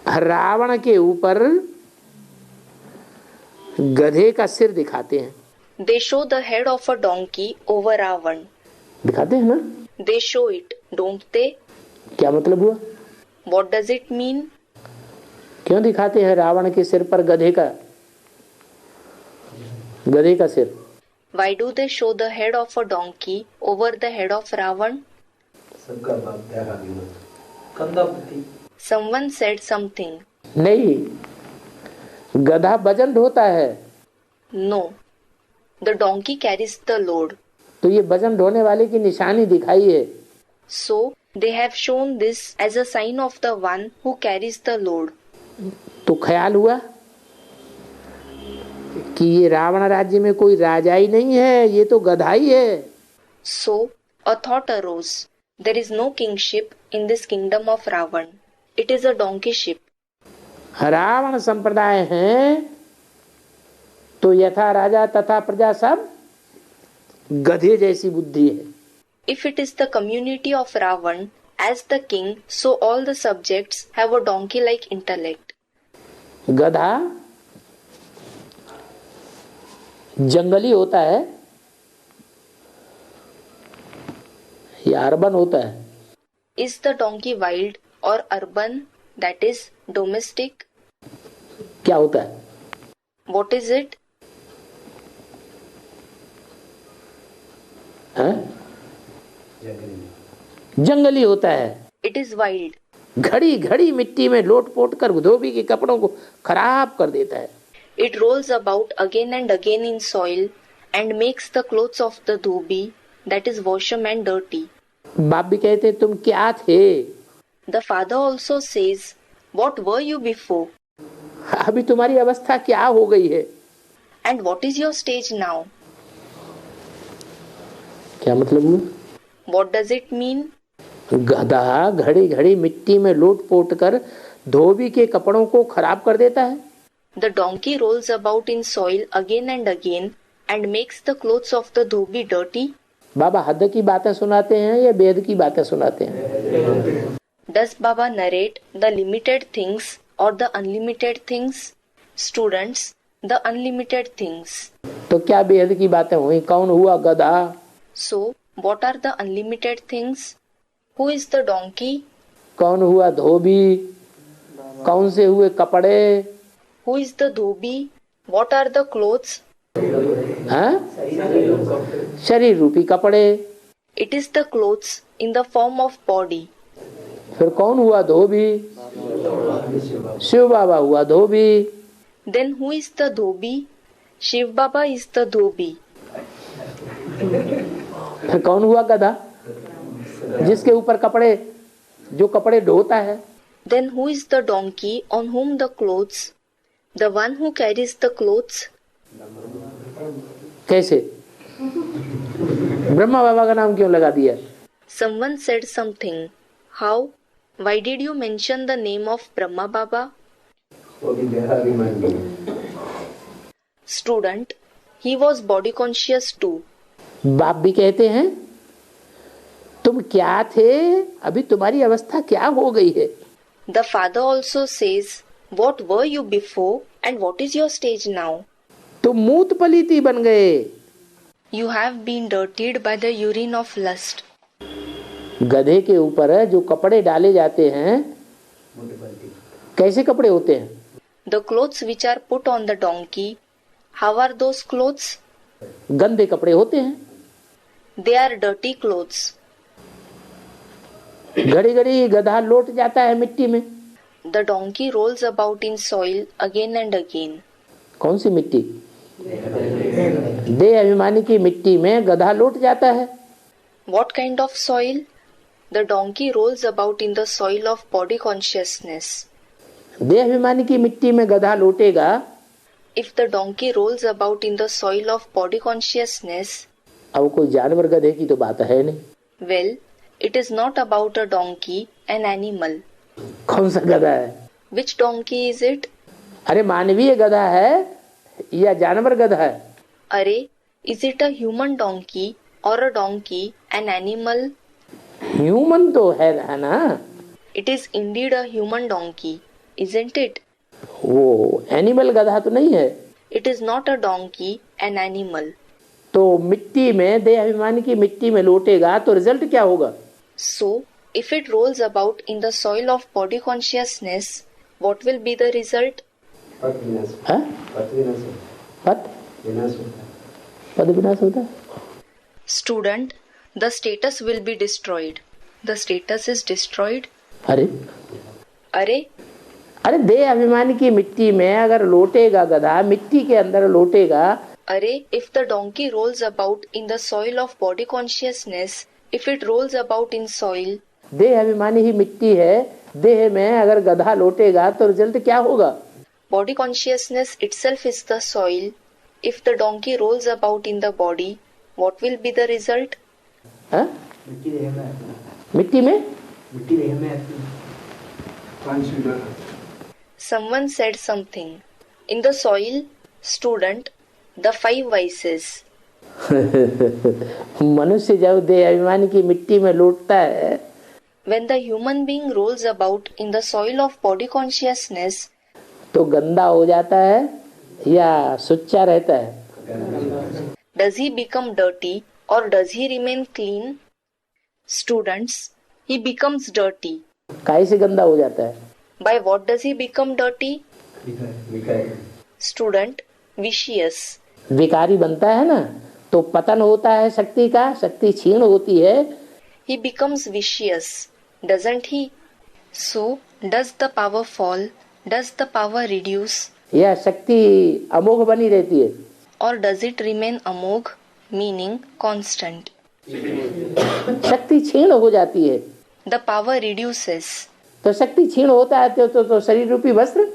रावण के ऊपर गधे का सिर दिखाते हैं। They show the head of a donkey over Ravan. दिखाते हैं ना? They show it, don't they? क्या मतलब हुआ? What does it mean? क्यों दिखाते हैं रावण के सिर पर गधे का सिर? Why do they show the head of a donkey over the head of Ravan? Someone said something. नहीं, गधा वजन ढोता है। No, the donkey carries the load. तो ये वजन ढोने वाले की निशानी दिखाई है। So they have shown this as a sign of the one who carries the load. तो ख्याल हुआ कि ये रावण राज्य में कोई राजा ही नहीं है, ये तो गधा ही है। So a thought arose. There is no kingship in this kingdom of Ravan. It is a donkeyship. Ravan संप्रदाय है तो यथा राजा तथा प्रजा सब गधे जैसी बुद्धि है। If it is the community of Ravan as the king, so all the subjects have a donkey-like intellect. गधा जंगली होता है या अर्बन होता है? Is the donkey wild or urban, that is domestic? क्या होता है? What is it? जंगली होता है। It is wild. घड़ी घड़ी मिट्टी में लोट पोट कर धोबी के कपड़ों को खराब कर देता है। It rolls about again and again in soil and makes the clothes of the dhobi, that is washerman, dirty. बाप भी कहते तुम क्या थे? The father also says, what were you before? अभी तुम्हारी अवस्था क्या हो गई है? And what is your stage now? क्या मतलब हुआ? What does it mean? गधा घड़ी घड़ी मिट्टी में लोट पोट कर धोबी के कपड़ों को खराब कर देता है। The donkey rolls about in soil again and again and makes the clothes of the dhobi dirty. बाबा हद की बातें सुनाते हैं या वेद की बातें सुनाते हैं? Does Baba narrate the limited things or the unlimited things? Students, the unlimited things. तो क्या वेद की बातें हुई? कौन हुआ गधा? So, what are the unlimited things? Who is the donkey? कौन हुआ धोबी? कौन से हुए कपड़े? Who is the dhobi? What are the clothes? हाँ? शरीर रूपी कपड़े। It is the clothes in the form of body. फिर कौन हुआ धोबी? शिव बाबा हुआ धोबी। Then who is the dhobi? Shiv Baba is the dhobi. फिर कौन हुआ गधा? जिसके ऊपर कपड़े, जो कपड़े ढोता है। Then who is the donkey on whom the clothes? The one who carries the clothes. कैसे? ब्रह्मा बाबा का नाम क्यों लगा दिया? Someone said something. How? Why did you mention the name of Brahma Baba? Student, he was body conscious too. बाप भी कहते हैं तुम क्या थे, अभी तुम्हारी अवस्था क्या हो गई है? The father also says, what were you before and what is your stage now? तुम मूत पलीती बन गए। You have been dirtied by the urine of lust. गधे के ऊपर जो कपड़े डाले जाते हैं, कैसे कपड़े होते हैं? The clothes which are put on the donkey, how are those clothes? गंदे कपड़े होते हैं। They are dirty clothes. घड़ी घड़ी गधा लौट जाता है मिट्टी में। The donkey rolls about in soil again and again. कौन सी मिट्टी? देह अभिमानी की मिट्टी में गधा लौट जाता है। What kind of soil? The donkey rolls about in the soil of body consciousness. देह अभिमानी की मिट्टी में गधा लौटेगा। If the donkey rolls about in the soil of body consciousness, अब कोई जानवर गधे की तो बात है नहीं। well, it is not about a donkey, an animal. कौन सा गधा है? Which donkey is it? अरे मानवीय गधा है या जानवर गधा है? अरे, is it a human donkey or a donkey, an animal? Human तो है ना। It is indeed a human donkey. isn't it? वो एनिमल गधा तो नहीं है। It is not a donkey, an animal. तो मिट्टी में देहाभिमानी की मिट्टी में लौटेगा तो रिजल्ट क्या होगा? So, if it rolls about in the soil of body consciousness, what will be the result? पद विनाश हाँ? पद विनाश पद विनाश होता है। पद विनाश होता है। Student, the status will be destroyed. The status is destroyed. अरे अरे अरे देहाभिमानी की मिट्टी में अगर लौटेगा गधा, मिट्टी के अंदर लौटेगा। अरे, if the donkey rolls about in the soil of body consciousness, if it rolls about in soil, देह अभिमानी ही मिट्टी है, देह में अगर गधा लौटेगा तो रिजल्ट क्या होगा? body consciousness itself is the soil. If the donkey rolls about in the body, what will be the result? हाँ? मिट्टी देह में आती है। मिट्टी में मिट्टी देह में आती है। Consider. Someone said something. In the soil, student, the 5 vices. मनुष्य जब देह अभिमानी की मिट्टी में लौटता है, When the human being rolls about in the soil of body consciousness, तो गंदा हो जाता है या सुच्चा रहता है? does he become dirty or does he remain clean? Students, he becomes dirty. काहे से गंदा हो जाता है? By what does he become dirty? विकार Student, vicious. विकारी बनता है ना, तो पतन होता है शक्ति का, शक्ति क्षीण होती है। He becomes vicious, doesn't he? So, does the power fall? Does the power reduce? यह शक्ति अमोघ बनी रहती है Or does it remain amog, meaning constant? शक्ति क्षीण हो जाती है। The power reduces. तो शक्ति क्षीण होता है तो शरीर रूपी वस्त्र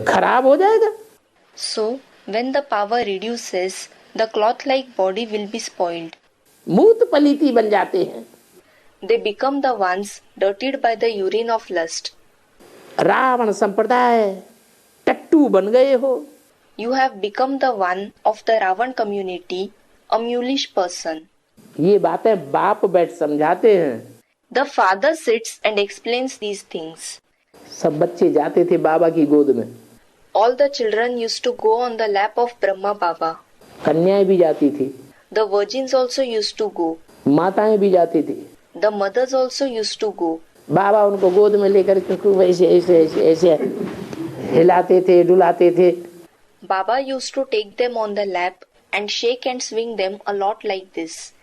खराब हो जाएगा। So, when the power reduces, the cloth-like body will be spoiled. मूत पलीती बन जाते हैं। They become the ones dirtied by the urine of lust. Ravan संप्रदाय टट्टू बन गए हो। You have become the one of the Ravan community, a mulish person. ये बातें बाप बैठ समझाते हैं। The father sits and explains these things. सब बच्चे जाते थे बाबा की गोद में। All the children used to go on the lap of Brahma Baba. कन्याएं भी जाती थी, The virgins also used to go. माताएं भी जाती थी। The mothers also used to go. बाबा उनको गोद में लेकर खूब ऐसे ऐसे ऐसे ऐसे हिलाते थे, डुलाते थे। Baba used to take them on the lap and shake and swing them a lot like this.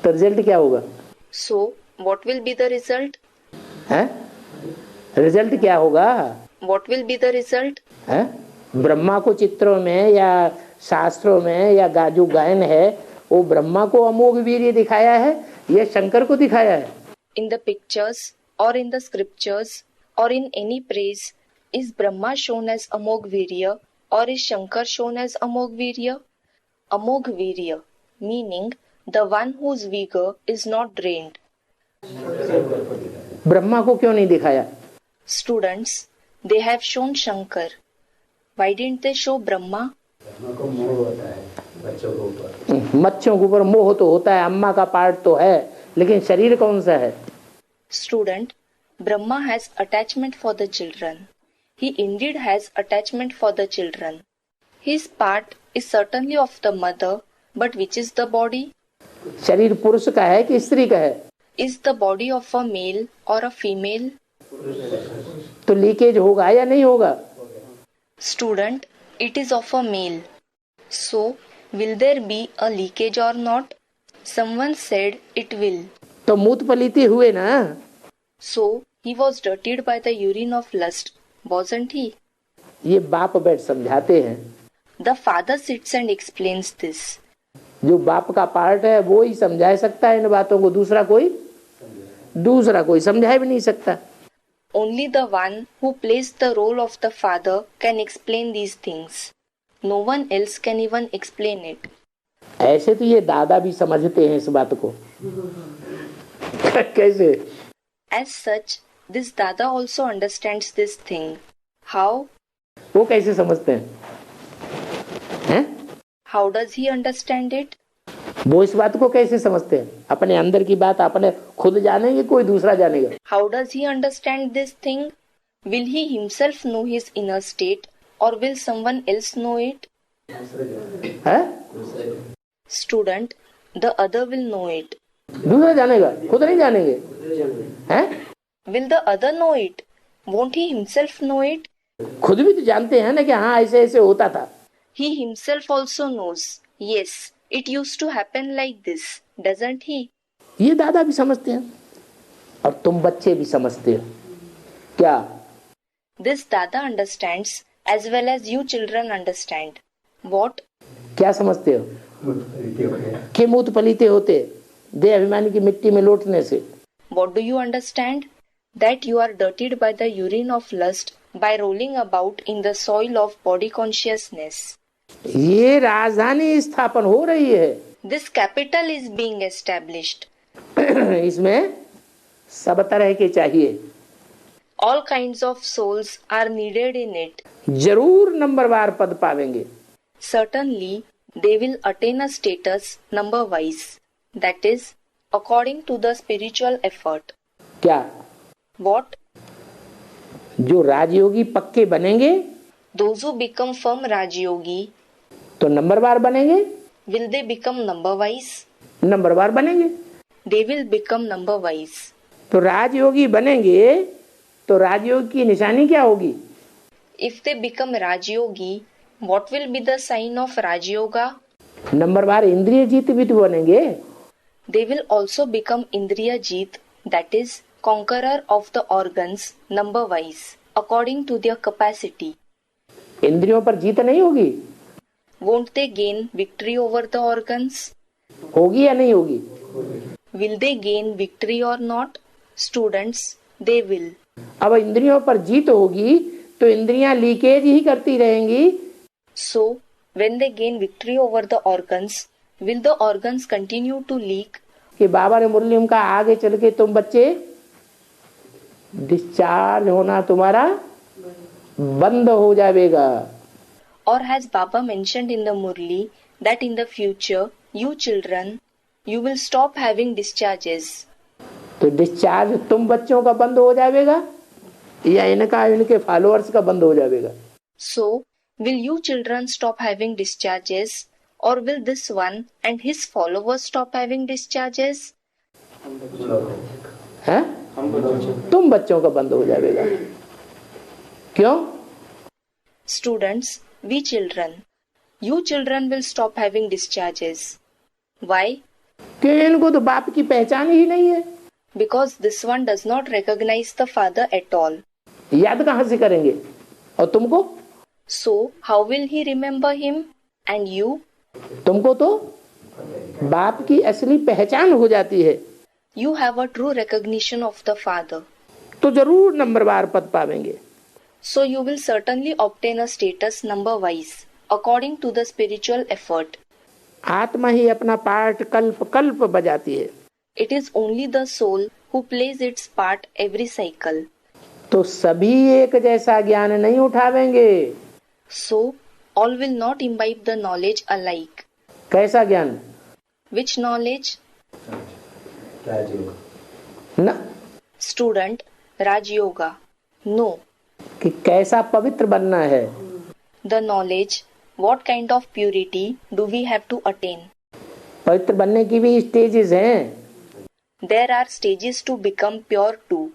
तो रिजल्ट क्या होगा? So, what will be the result? हैं? रिजल्ट क्या होगा? What will be the result? हैं? ब्रह्मा को चित्रों में या शास्त्रों में या जो गायन है वो ब्रह्मा को अमोघ वीर्य दिखाया है या शंकर को दिखाया है? In the pictures or in the scriptures or in any praise, is Brahma shown as Amog Virya or is Shankar shown as Amog Virya? Amog Virya, meaning the one whose vigor is not drained. Brahma को क्यों नहीं दिखाया? Students, they have shown Shankar. Why didn't they show Brahma? को मोह होता है बच्चों के ऊपर। बच्चों के ऊपर मोह तो होता है, अम्मा का पार्ट तो है, लेकिन शरीर कौन सा है? Student, Brahma has attachment for the children. He indeed has attachment for the children. His part is certainly of the mother, but which is the body? शरीर पुरुष का है कि स्त्री का है? Is the body of a male or a female? तो leakage होगा या नहीं होगा? Student, it is of a male. So, will there be a leakage or not? Someone said it will. तो मूत पलीती हुए ना। So, he was dirtied by the urine of lust, wasn't he? ये बाप बैठ समझाते हैं। The father sits and explains this. जो बाप का पार्ट है वो ही समझा सकता है इन बातों को, दूसरा कोई समझा भी नहीं सकता। Only the one who plays the role of the father can explain these things. No one else can even explain it. ऐसे तो ये दादा भी समझते हैं इस बात को। कैसे? As such, this Dada also understands this thing. How? वो कैसे समझते हैं? हैं? How does he understand it? वो इस बात को कैसे समझते हैं? अपने अंदर की बात अपने खुद जानेंगे, कोई दूसरा जानेगा? How does he understand this thing? Will he himself know his inner state or will someone else know it? है? Student, the other will know it. दूसरा जानेगा, खुद नहीं जानेंगे, हैं? Will the other know it? Won't he himself know it? खुद भी तो जानते हैं ना कि हाँ ऐसे ऐसे होता था. He himself also knows. Yes, it used to happen like this, doesn't he? ये दादा भी समझते हैं और तुम बच्चे भी समझते हो. क्या? This Dada understands as well as you children understand. What? क्या समझते हो? कि मूत पलीते होते देह अभिमानी की मिट्टी में लौटने से. What do you understand? That you are dirtied by the urine of lust by rolling about in the soil of body consciousness. ये राजधानी स्थापन हो रही है. This capital is being established. इसमें सब तरह के चाहिए. All kinds of souls are needed in it. जरूर नंबरवार पद पावेंगे. Certainly, they will attain a status number-wise. That is, according to the spiritual effort. क्या? What? जो राजयोगी पक्के बनेंगे Those who become firm Rajyogi, तो नंबरवार बनेंगे. will they become number-wise? नंबरवार बनेंगे. They will become number-wise. तो राजयोगी बनेंगे तो राजयोग की निशानी क्या होगी? If they become Rajyogi, what will be the sign of Rajyoga? नंबरवार इंद्रिय जीत भी तो बनेंगे. They will also become Indriya Jeet, that is, conqueror of the organs number-wise, according to their capacity. इंद्रियों पर जीत नहीं होगी? Won't they gain victory over the organs? होगी या नहीं होगी? Will they gain victory or not? Students, they will. अब इंद्रियों पर जीत होगी तो इंद्रियां लीकेज ही करती रहेंगी. So, when they gain victory over the organs, will the organs continue to leak? कि बाबा ने मुरली में कहा आगे चल के तुम बच्चे डिस्चार्ज होना तुम्हारा बंद हो जाएगा. Or has Baba mentioned in the Murli that in the future, you children, you will stop having discharges? तो डिस्चार्ज तुम बच्चों का बंद हो जाएगा या इनका इनके फॉलोअर्स का बंद हो जाएगा? So, will you children stop having discharges? Or will this one and his followers stop having discharges? हैं? तुम बच्चों का बंद हो जाएगा. क्यों? Students, we children, you children will stop having discharges. Why? कि इनको तो बाप की पहचान ही नहीं है. Because this one does not recognize the father at all. याद कहाँ से करेंगे? और तुमको? So, how will he remember him? And you? तुमको तो बाप की असली पहचान हो जाती है. You have a true recognition of the father. तो जरूर नंबरवार पद पावेंगे. So you will certainly obtain a status number-wise, according to the spiritual effort. आत्मा ही अपना पार्ट कल्प कल्प बजाती है. It is only the soul who plays its part every cycle. तो सभी एक जैसा ज्ञान नहीं उठावेंगे. So, all will not imbibe the knowledge alike. कैसा ज्ञान? Which knowledge? न Student, Raj Yoga. No. कि कैसा पवित्र बनना है. The knowledge, what kind of purity do we have to attain? पवित्र बनने की भी स्टेजेस हैं. There are stages to become pure too.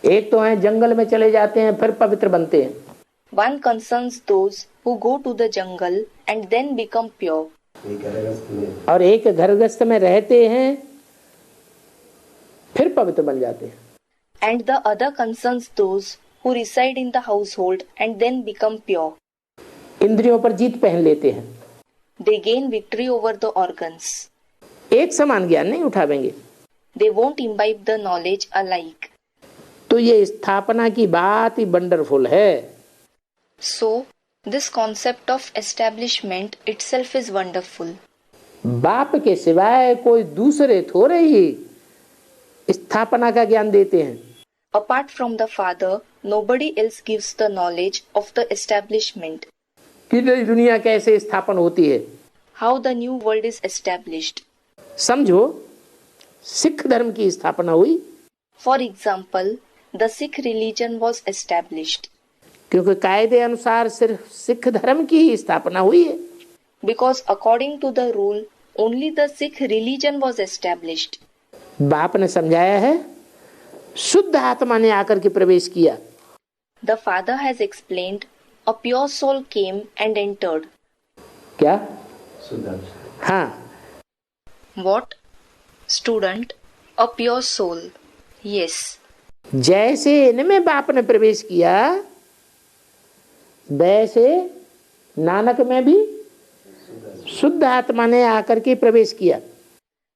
एक तो है जंगल में चले जाते हैं फिर पवित्र बनते हैं. One concerns those who go to the jungle and then become pure. और एक घरगृहस्थ में रहते हैं फिर पवित्र बन जाते हैं. And the other concerns those who reside in the household and then become pure. इंद्रियों पर जीत पहन लेते हैं. They gain victory over the organs. एक समान ज्ञान नहीं उठावेंगे. They won't imbibe the knowledge alike. तो ये स्थापना की बात ही वंडरफुल है. So, this concept of establishment itself is wonderful. बाप के सिवाय कोई दूसरे थोड़े ही स्थापना का ज्ञान देते हैं. Apart from the Father, nobody else gives the knowledge of the establishment. कि नई दुनिया कैसे स्थापन होती है. How the new world is established. समझो सिख धर्म की स्थापना हुई. For example, the Sikh religion was established. क्योंकि कायदे अनुसार सिर्फ सिख धर्म की ही स्थापना हुई है। Because according to the rule, only the Sikh religion was established. बाप ने समझाया है, शुद्ध आत्मा ने आकर के प्रवेश किया। The father has explained, a pure soul came and entered. क्या? सुधार हाँ, What? Student, a pure soul. Yes. जैसे इनमें बाप ने प्रवेश किया, वैसे नानक में भी शुद्ध आत्मा ने आकर के प्रवेश किया।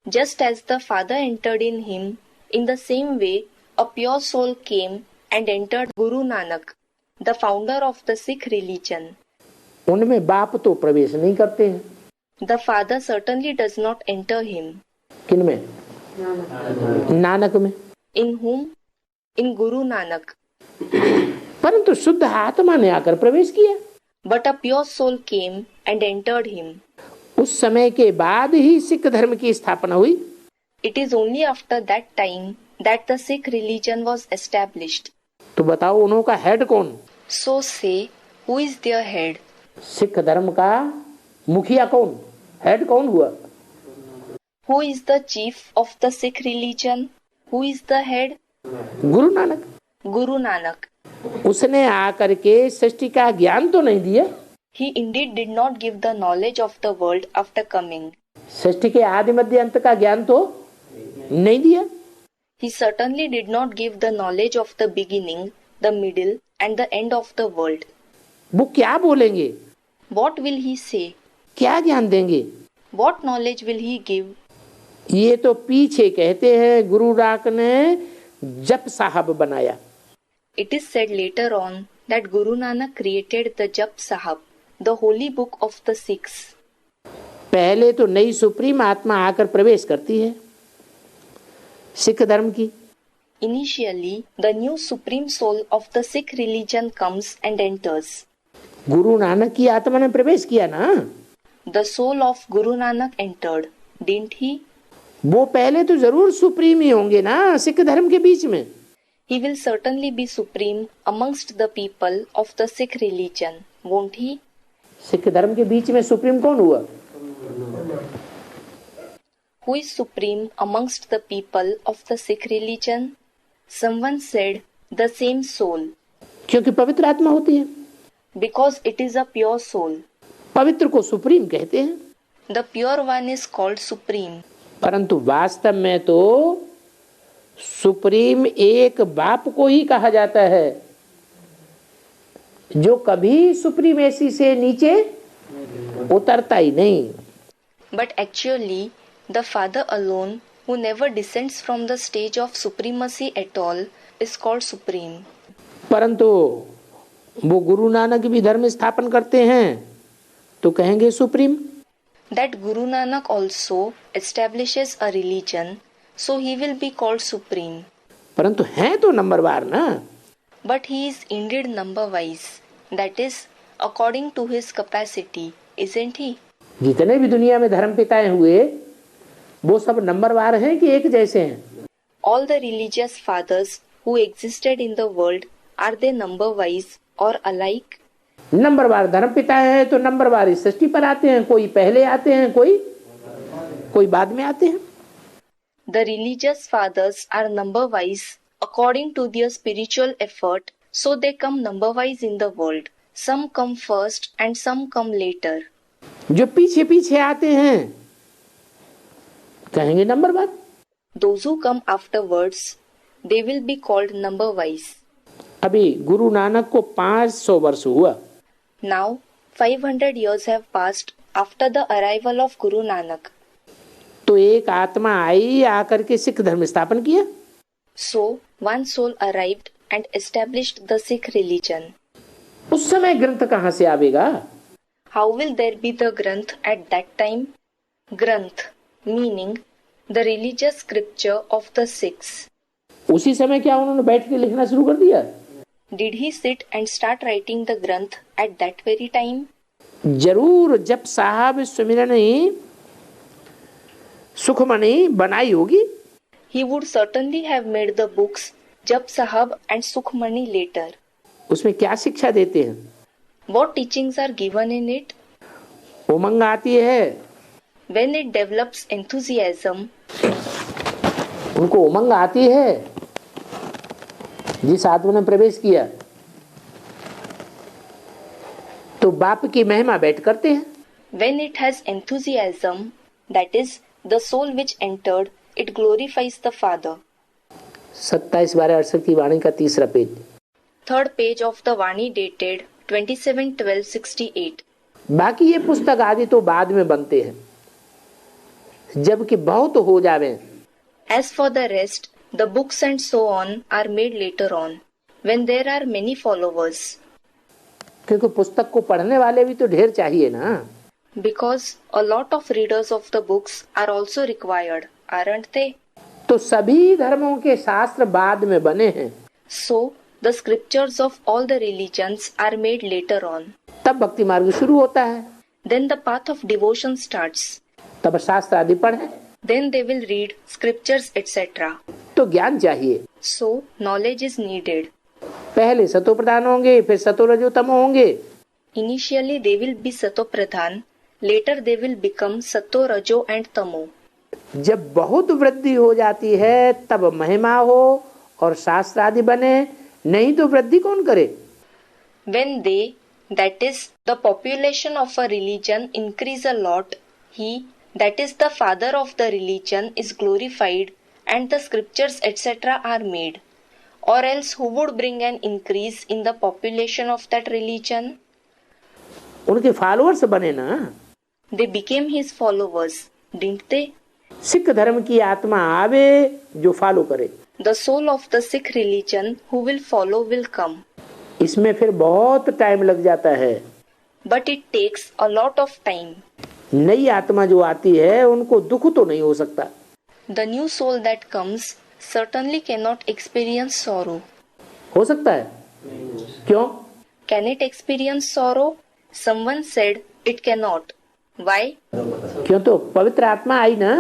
Just as the father entered in him, in the same way, a pure soul came and entered Guru Nanak, the founder of the Sikh religion. उनमें बाप तो प्रवेश नहीं करते हैं। The father certainly does not enter him. किनमें? Nanak में। In whom? In Guru Nanak. परंतु शुद्ध आत्मा ने आकर प्रवेश किया। But a pure soul came and entered him. उस समय के बाद ही सिख धर्म की स्थापना हुई। It is only after that time that the Sikh religion was established. तो बताओ उन्हों का हेड कौन? So say, who is their head? Sikh धर्म का मुखिया कौन? हेड कौन हुआ? Who is the chief of the Sikh religion? Who is the head? Guru Nanak. Guru Nanak. उसने आकर के सृष्टि का ज्ञान तो नहीं दिया। He indeed did not give the knowledge of the world after coming. सृष्टि के आदि मध्य अंत का ज्ञान तो नहीं दिया। He certainly did not give the knowledge of the beginning, the middle, and the end of the world. वो क्या बोलेंगे? What will he say? क्या ज्ञान देंगे? What knowledge will he give? ये तो पीछे कहते हैं गुरु नानक ने जप साहब बनाया। It is said later on that Guru Nanak created the Jap Sahab, the holy book of the Sikhs. पहले तो नई सुप्रीम आत्मा आकर प्रवेश करती है सिख धर्म की। Initially, the new supreme soul of the Sikh religion comes and enters. Guru Nanak की आत्मा ने प्रवेश किया ना। The soul of Guru Nanak entered, didn't he? वो पहले तो जरूर सुप्रीम ही होंगे ना सिख धर्म के बीच में। He will certainly be supreme amongst the people of the Sikh religion, won't he? Sikh धर्म के बीच में सुप्रीम कौन हुआ? Who is supreme amongst the people of the Sikh religion? Someone said, the same soul. क्योंकि पवित्र आत्मा होती है। Because it is a pure soul. पवित्र को सुप्रीम कहते हैं। The pure one is called supreme. परंतु वास्तव में तो सुप्रीम एक बाप को ही कहा जाता है जो कभी सुप्रीमेसी से नीचे उतरता ही नहीं। But actually, the Father alone, who never descends from the stage of supremacy at all, is called supreme. परंतु वो गुरु नानक भी धर्म स्थापन करते हैं तो कहेंगे supreme. That Guru Nanak also establishes a religion, so he will be called supreme. परंतु हैं तो नंबरवार ना। But he is indeed number wise, that is, according to his capacity, isn't he? जितने भी दुनिया में धर्म पिताएं हुए वो सब नंबरवार हैं कि एक जैसे हैं? All the religious fathers who existed in the world, are they number wise or alike? नंबरवार धर्म पिता है तो नंबरवार इस सृष्टि पर आते हैं, कोई पहले आते हैं, कोई बाद में आते हैं। The religious fathers are number wise according to their spiritual effort, so they come number wise in the world. Some come first and some come later. जो पीछे पीछे आते हैं कहेंगे नंबरवार। Those who come afterwards, they will be called number wise. अभी गुरु नानक को 500 वर्ष हुआ। Now 500 years have passed after the arrival of Guru Nanak. तो एक आत्मा आई आकर के सिख धर्म स्थापन किया। So one soul arrived and established the Sikh religion. उस समय ग्रंथ कहाँ से आवेगा? How will there be the Granth at that time? Granth, meaning the religious scripture of the Sikhs. उसी समय क्या उन्होंने बैठ के लिखना शुरू कर दिया? Did he sit and start writing the Granth at that very time? जरूर जब साहब सुमिरनी सुखमणि बनाई होगी। He would certainly have made the books Jab Sahab and Sukhmani later. उसमें क्या शिक्षा देते हैं? What teachings are given in it? उमंग आती है, When it develops enthusiasm, उनको उमंग आती है जिस आत्मा ने प्रवेश किया, तो बाप की महिमा बैठ करते हैं। when it has enthusiasm, that is, the soul which entered, it glorifies the Father. 27/12/68 की वाणी का तीसरा page. Third page of the Vani dated 27/12/68. बाकी ये पुस्तक आदि तो बाद में बनते हैं, जबकि बहुत हो जावे। As for the rest, the books and so on are made later on, when there are many followers. क्योंकि पुस्तक को पढ़ने वाले भी तो ढेर चाहिए ना। Because a lot of readers of the books are also required, aren't they? तो सभी धर्मों के शास्त्र बाद में बने हैं, So, the scriptures of all the religions are made later on. तब भक्ति मार्ग शुरू होता है, Then the path of devotion starts. तब शास्त्र आदि पढ़े, Then they will read scriptures etc. तो ज्ञान चाहिए। So, knowledge is needed. पहले सतो प्रधान होंगे, फिर सतो रजो तमो होंगे। Initially they will be Sato Pradhan, later they will become Sato, Rajo and Tamo. जब बहुत वृद्धि हो जाती है तब महिमा हो और शास्त्र आदि बने, नहीं तो वृद्धि कौन करे? When they, that is, the population of a religion increase a lot, he, that is the father of the religion, is glorified and the scriptures etc. are made. Or else who would bring an increase in the population of that religion? उनके followers बने ना। They became his followers, didn't they? Sikh धर्म की आत्मा आवे जो follow करे, The soul of the Sikh religion who will follow will come. इसमें फिर बहुत टाइम लग जाता है। But it takes a lot of time. नई आत्मा जो आती है उनको दुख तो नहीं हो सकता। The new soul that comes certainly cannot experience sorrow. हो सकता है? क्यों? Can it experience sorrow? Someone said it cannot. Why? क्यों? तो पवित्र आत्मा आई ना।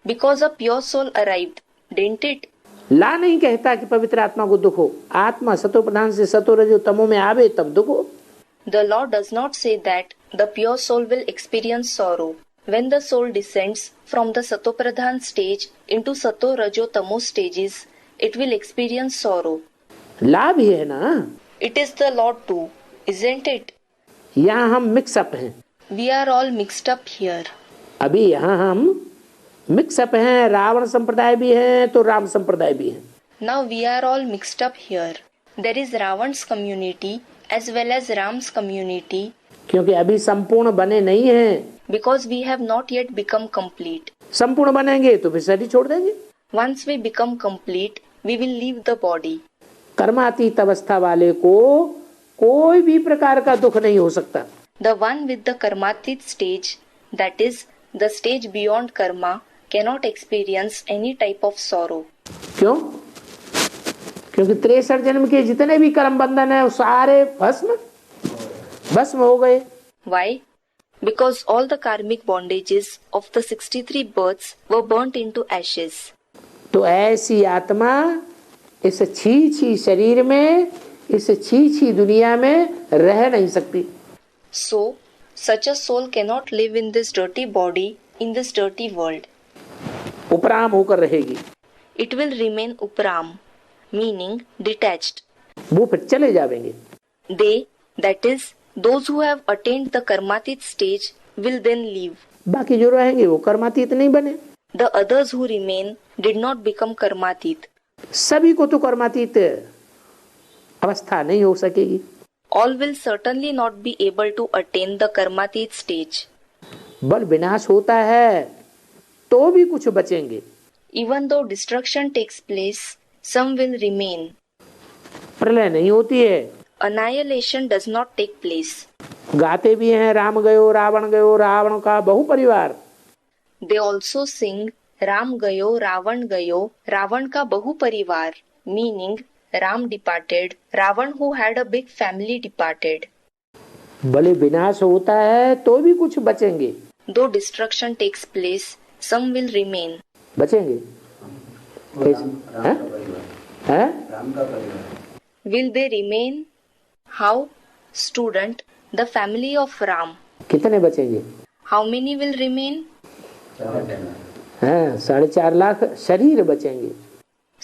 Because a pure soul arrived, didn't it? ला नहीं कहता कि पवित्र आत्मा को दुख हो। आत्मा सतो प्रधान से सतो रजो तमो में आवे तब दुख हो। The law does not say that the pure soul will experience sorrow. When the soul descends from the Sato Pradhan stage into Sato Rajo Tamo stages, it will experience sorrow. ला भी है ना। It is the law too, isn't it? यहाँ हम mix up हैं। We are all mixed up here. अभी यहाँ हम mix up हैं, रावण संप्रदाय भी है तो राम संप्रदाय भी है। Now we are all mixed up here. There is Ravan's community as well as Ram's community. क्योंकि अभी संपूर्ण बने नहीं हैं। Because we have not yet become complete. संपूर्ण बनेंगे तो फिर शरीर छोड़ देंगे। Once we become complete, we will leave the body. कर्मातीत अवस्था वाले को कोई भी प्रकार का दुख नहीं हो सकता। The one with the karmatit stage, that is, the stage beyond karma, cannot experience any type of sorrow. क्यों? क्योंकि 63 जन्म के जितने भी कर्म बंधन है वो सारे भस्म हो गए। Why? Because all the karmic bondages of the 63 births were burnt into ashes. तो ऐसी आत्मा इस छी शरीर में, इस छी दुनिया में रह नहीं सकती। So, such a soul cannot live in this dirty body, in this dirty world. उपराम होकर रहेगी। It will remain upram, meaning detached. वो फिर चले जाएंगे। They, that is, those who have attained the karmatit stage, will then leave. बाकी जो रहेंगे वो कर्मातीत नहीं बने। The others who remain did not become karmatit. सभी को तो कर्मातीत अवस्था नहीं हो सकेगी। All will certainly not be able to attain the karmatit stage. बल विनाश होता है तो भी कुछ बचेंगे। Even though destruction takes place, some will remain. प्रलय नहीं होती है। Annihilation does not take place. गाते भी हैं राम गयो रावण का बहु परिवार। They also sing Ram gayo, Ravan ka bahu parivar, meaning Ram departed, Ravan who had a big family departed. भले विनाश होता है तो भी कुछ बचेंगे। Though destruction takes place, some will remain. बचेंगे। हैं? राम का परिवार Will they remain? How? Student, the family of Ram. कितने बचेंगे? How many will remain? हाँ, 4.5 लाख शरीर बचेंगे।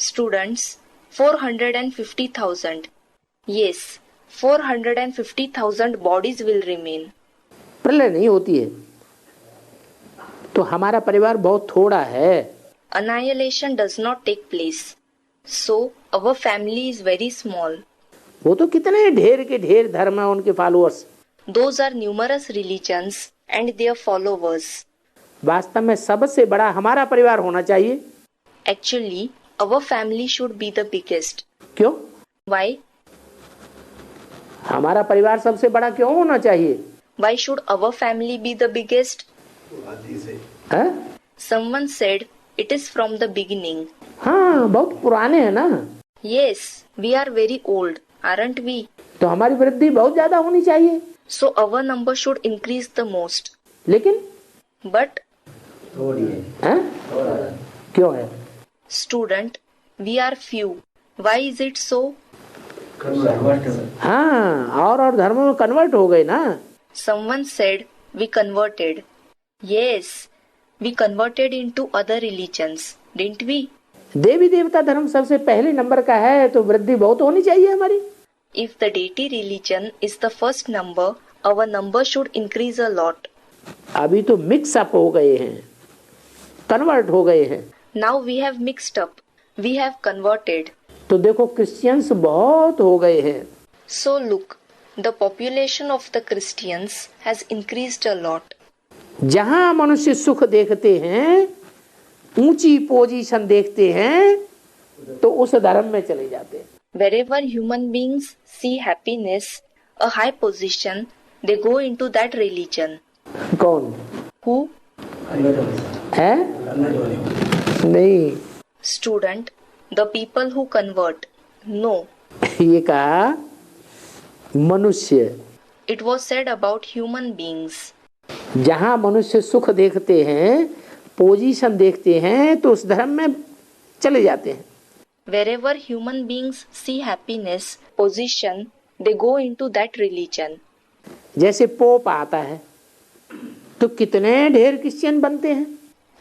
Students, 450,000. Yes, 450,000 bodies will remain. प्रलय नहीं होती है तो हमारा परिवार बहुत थोड़ा है। Annihilation does not take place. So, our family is very small. वो तो कितने ढेर के ढेर धर्म है उनके followers. Those are numerous religions and their followers. वास्तव में सबसे बड़ा हमारा परिवार होना चाहिए। Actually, our family should be the biggest. क्यों? Why? हमारा परिवार सबसे बड़ा क्यों होना चाहिए? Why should our family be the biggest? है? Someone said it is from the beginning. हाँ, बहुत पुराने हैं ना। Yes, we are very old, aren't we? तो हमारी वृद्धि बहुत ज्यादा होनी चाहिए। So our number should increase the most. लेकिन But थोड़ी है, है? क्यों है? student, we are few. Why is it so? हाँ, और धर्मों में कन्वर्ट हो गए ना। Someone said we converted. Yes, we converted into other religions, didn't we? देवी देवता धर्म सबसे पहले नंबर का है तो वृद्धि बहुत होनी चाहिए हमारी। If the deity religion is the first number, our number should increase a lot. अभी तो मिक्स अप हो गए हैं, कन्वर्ट हो गए हैं। Now we have mixed up. We have converted. तो देखो क्रिश्चियंस बहुत हो गए हैं। So look, the population of the Christians has increased a lot. जहाँ मनुष्य सुख देखते हैं, ऊंची पोजीशन देखते हैं तो उस धर्म में चले जाते हैं। Wherever human beings see happiness, a high position, they go into that religion. कौन Who? है? नहीं, Student, the people who convert. No, ये कहा मनुष्य। it was said about human beings. जहाँ मनुष्य सुख देखते हैं, पोजीशन देखते हैं तो उस धर्म में चले जाते हैं। Wherever human beings see happiness, position, they go into that religion. जैसे पोप आता है तो कितने ढेर क्रिश्चियन बनते हैं।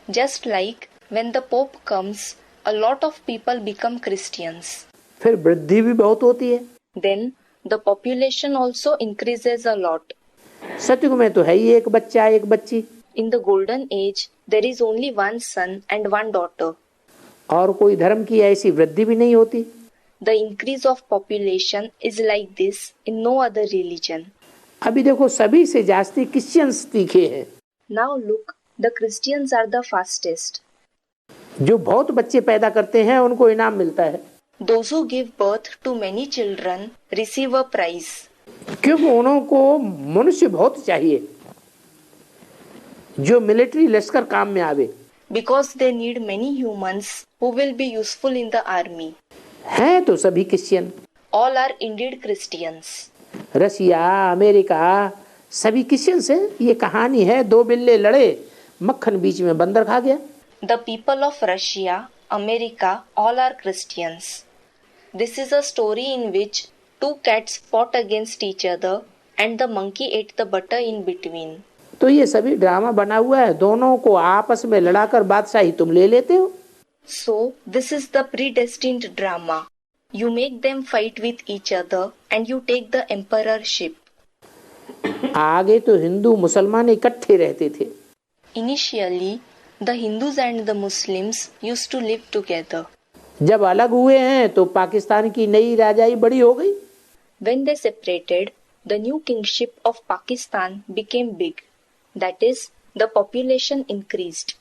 Just like when the Pope comes, a lot of people become Christians. फिर वृद्धि भी बहुत होती है। Then the population also increases a lot. सतयुग में तो है ही एक बच्चा एक बच्ची, In the golden age, there is only one son and one daughter. और कोई धर्म की ऐसी वृद्धि भी नहीं होती। The increase of population is like this in no other religion. अभी देखो सभी से जास्ती क्रिश्चियंस तीखे हैं। Now look, the Christians are the fastest. जो बहुत बच्चे पैदा करते हैं उनको इनाम मिलता है, Those who give birth to many children receive a prize. क्योंकि उनको मनुष्य बहुत चाहिए जो मिलिट्री लश्कर काम में आवे। Because they need many humans who will be useful in the army. हैं तो सभी Christian, All are indeed Christians. Russia America सभी क्रिश्चियंस हैं। ये कहानी है, दो बिल्ले लड़े, मक्खन बीच में बंदर खा गया। The people of Russia, America, all are Christians. This is a story in which two cats fought against each other and the monkey ate the butter in between. तो ये सभी ड्रामा बना हुआ है, दोनों को आपस में लड़ाकर बादशाही तुम ले लेते हो। So, this is the predestined drama. You make them fight with each other and you take the emperorship. आगे तो हिंदू मुसलमान इकट्ठे रहते थे। Initially, the Hindus and the Muslims used to live together. जब अलग हुए हैं तो पाकिस्तान की नई राजाई बड़ी हो गई। When they separated, the new kingship of Pakistan became big. That is, the population increased.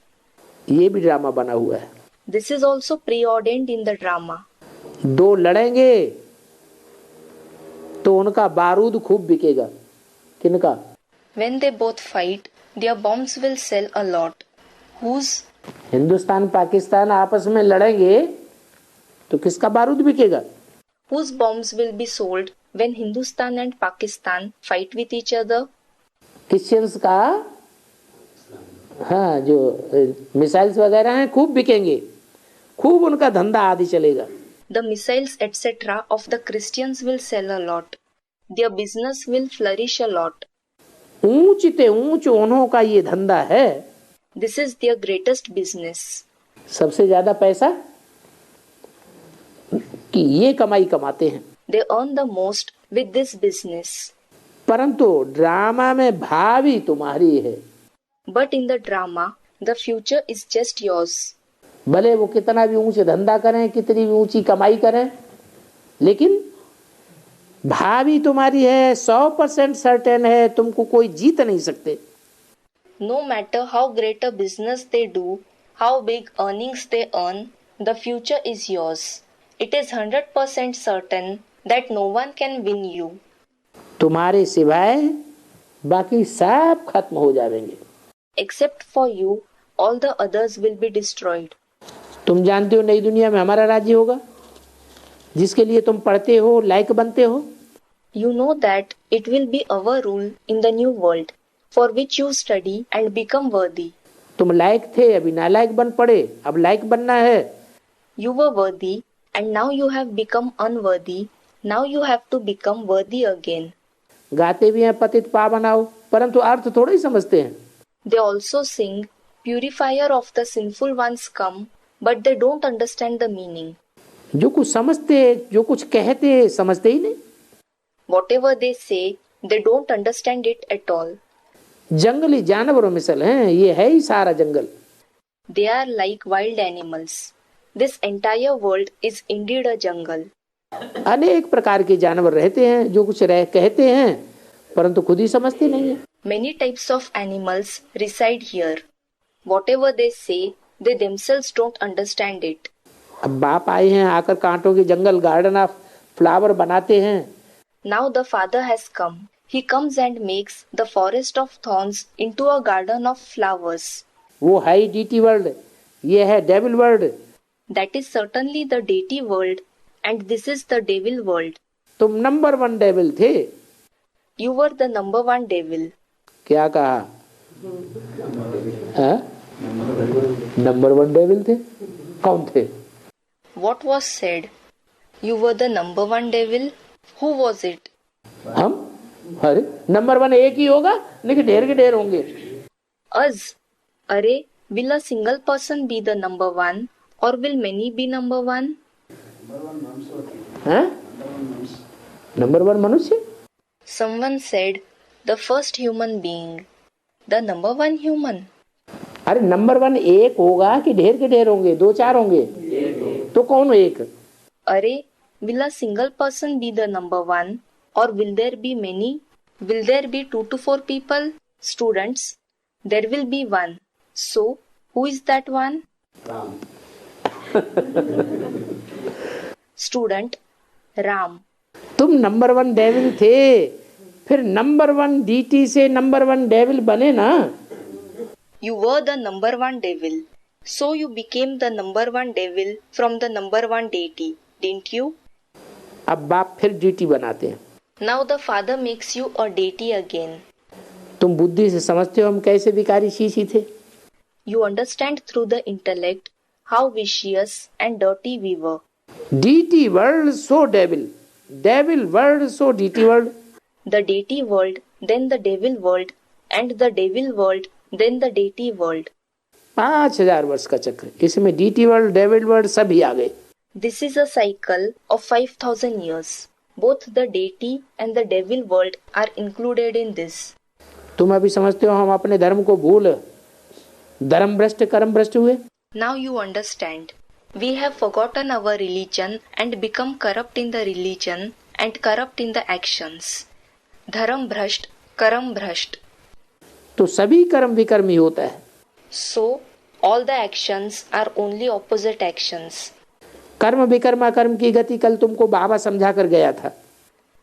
ये भी ड्रामा बना हुआ है। This is also preordained in the drama. दो लड़ेंगे तो उनका बारूद खूब बिकेगा। किनका? When they both fight, their bombs will sell a lot. Whose? Hindustan Pakistan आपस में लड़ेंगे तो किसका बारूद बिकेगा? Whose bombs will be sold when Hindustan and Pakistan fight with each other? Christians का। हाँ, जो मिसाइल्स वगैरह हैं खूब बिकेंगे, खूब उनका धंधा आदि चलेगा। The missiles etc. of the Christians will sell a lot. Their business will flourish a lot. ऊंच ते ऊंच उन्हों का ये धंधा है, This is their greatest business. सबसे ज्यादा पैसा कि ये कमाई कमाते हैं। They earn the most with this business. परंतु ड्रामा में भावी तुम्हारी है। But in the drama, the future is just yours. भले वो कितना भी ऊंचे धंधा करें, कितनी भी ऊंची कमाई करें, लेकिन भावी तुम्हारी है, 100% सर्टेन है, तुमको कोई जीत नहीं सकते। No matter how great a business they do, how big earnings they earn, the future is yours. It is 100% certain that no one can win you. तुम्हारे सिवाय बाकी सब खत्म हो जाएंगे। Except for you, all the others will be destroyed. तुम जानते हो नई दुनिया में हमारा राज्य होगा, जिसके लिए तुम पढ़ते हो, लायक बनते हो। You know that it will be our rule in the new world, for which you study and become worthy. तुम लायक थे, अभी नालायक बन पड़े, अब लायक बनना है। You were worthy, and now you have become unworthy. Now you have to become worthy again. गाते भी हैं पतित पावन आओ, परंतु अर्थ थोड़ा ही समझते हैं। They also sing, Purifier of the sinful ones come, but they don't understand the meaning. जो कुछ समझते, जो कुछ कहते, समझते ही नहीं। Whatever they say, they don't understand it at all. जंगली जानवरों मिसल हैं, ये है ही सारा जंगल। They are like wild animals. This entire world is indeed a jungle. अनेक प्रकार के जानवर रहते हैं, जो कुछ कहते हैं, परंतु खुद ही समझते नहीं है। Many types of animals reside here. Whatever they say, they themselves don't understand it. अब बाप आए हैं, आकर कांटों के जंगल गार्डन ऑफ फ्लावर बनाते हैं। Now the Father has come. He comes and makes the forest of thorns into a garden of flowers. वो है डीटी वर्ल्ड, ये है devil world. That is certainly the deity world, and this is the devil world. तुम number 1 devil थे। You were the number 1 devil. क्या कहा? Number 1 devil थे? कौन थे? What was said? You were the number 1 devil? Who was it? हम? अरे number 1 एक ही होगा, लेकिन ढेर के ढेर होंगे। Us. Array, will a single person be the number 1, or will many be number 1? हैं? नंबर 1 मनुष्य? Someone said, the first human being. The number 1 human. अरे नंबर 1 एक होगा कि ढेर के ढेर होंगे, 2-4 होंगे? तो कौन एक? Array, will a single person be the number 1, or will there be many? Will there be 2 to 4 people? Students, there will be 1. So, who is that 1? Student, Ram. तुम नंबर 1 डेविल थे, फिर नंबर 1 डीटी से number 1 devil बने ना। You were the number 1 devil. So you became the number 1 devil from the number 1 deity, didn't you? अब बाप फिर DT बनाते हैं। Now the Father makes you a deity again. तुम बुद्धि से समझते हो हम कैसे विकारी शीशी थे। You understand through the intellect how vicious and dirty we were. Deity world सो डेविल, डेविल वर्ल्ड सो deity world. The deity world, then the devil world, and the devil world, then the deity world. 5000 वर्ष का चक्र, इसमें DT world, devil world सभी आ गए। This is a cycle of 5000 years. Both the deity and the devil world are included in this. तुम अभी समझते हो हम अपने धर्म को भूल धर्म भ्रष्ट कर्म भ्रष्ट हुए। Now you understand. We have forgotten our religion and become corrupt in the religion and corrupt in the actions. Dharam bhrasht, karam bhrasht. तो सभी कर्म विकर्म ही होता है। So, all the actions are only opposite actions. कर्म विकर्मा कर्म की गति कल तुमको बाबा समझा कर गया था।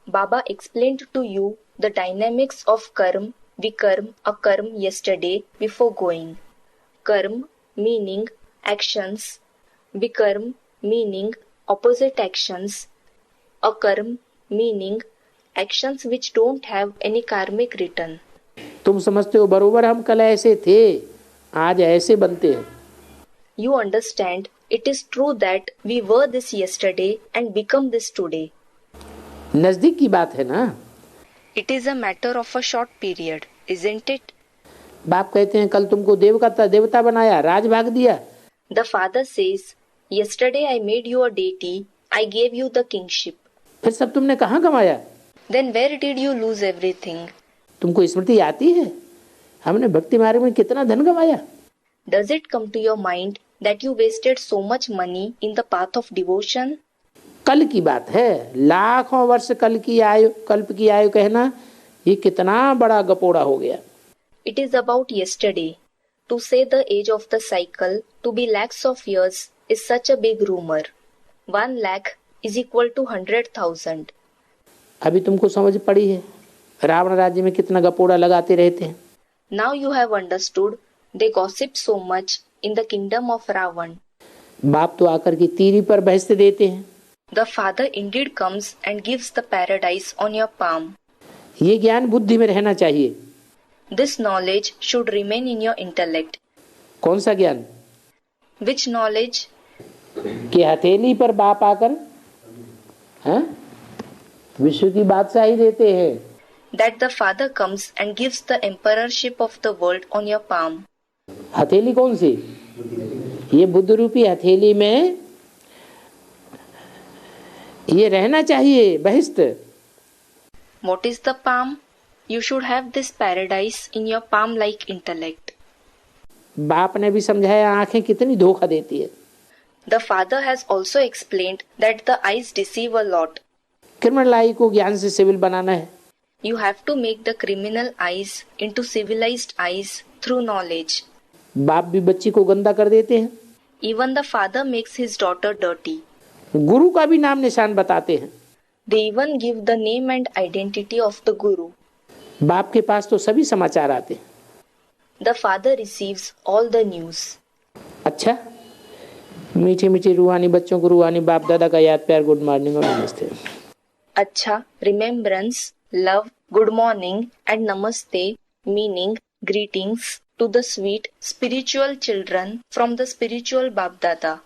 Baba explained to you the dynamics of karm, vikarm, akarm yesterday before going. Karm meaning actions, vikarm meaning opposite actions, akarm meaning actions which don't have any karmic return. तुम समझते हो बरोबर हम कल ऐसे थे, आज ऐसे बनते हैं। You understand It is true that we were this yesterday and become this today. नजदीक की बात है ना। It is a matter of a short period, isn't it? बाप कहते हैं कल तुमको देवता बनाया, राज भाग दिया। The father says, yesterday I made you a deity, I gave you the kingship. फिर सब तुमने कहाँ कमाया? Then where did you lose everything? तुमको स्मृति आती है हमने भक्ति मार्ग में कितना धन कमाया? Does it come to your mind that you wasted so much money in the path of devotion? कल की बात है, लाखों वर्ष कल्प की आयु कहना ये कितना बड़ा गपोड़ा हो गया। It is about yesterday. To say the age of the cycle to be lakhs of years is such a big rumor. 1 lakh is equal to 100,000. अभी तुमको समझ पड़ी है रावण राज्य में कितना गपोड़ा लगाते रहते हैं। Now you have understood they gossip so much in the kingdom of Ravan. बाप तो आकर के तीरी पर बहसते देते हैं। The father indeed comes and gives the paradise on your palm. ये ज्ञान बुद्धि में रहना चाहिए। This knowledge should remain in your intellect. कौन सा ज्ञान? Which knowledge? कि हथेली पर बाप आकर विश्व की बादशाही देते हैं। That the father comes and gives the emperorship of the world on your palm. हथेली कौन सी? ये बुद्ध रूपी हथेली में ये रहना चाहिए बहिष्ठ। What is the palm? You should have this paradise in your palm-like intellect. बाप ने भी समझाया आंखें कितनी धोखा देती है। The father has also explained that the eyes deceive a lot. Criminal eye को ज्ञान से सिविल बनाना है। You have to make the criminal eyes into civilized eyes through knowledge. बाप भी बच्ची को गंदा कर देते हैं। Even the father makes his daughter dirty. गुरु का भी नाम निशान बताते हैं। They even give the name and identity of the guru. बाप के पास तो सभी समाचार आते हैं। The father receives all the news. अच्छा, मीठी मीठी रूहानी बच्चों को रूहानी बाप दादा का याद प्यार गुड मॉर्निंग और नमस्ते। अच्छा, remembrance, love, good morning and namaste, meaning greetings to the sweet spiritual children from the spiritual Bap Dada.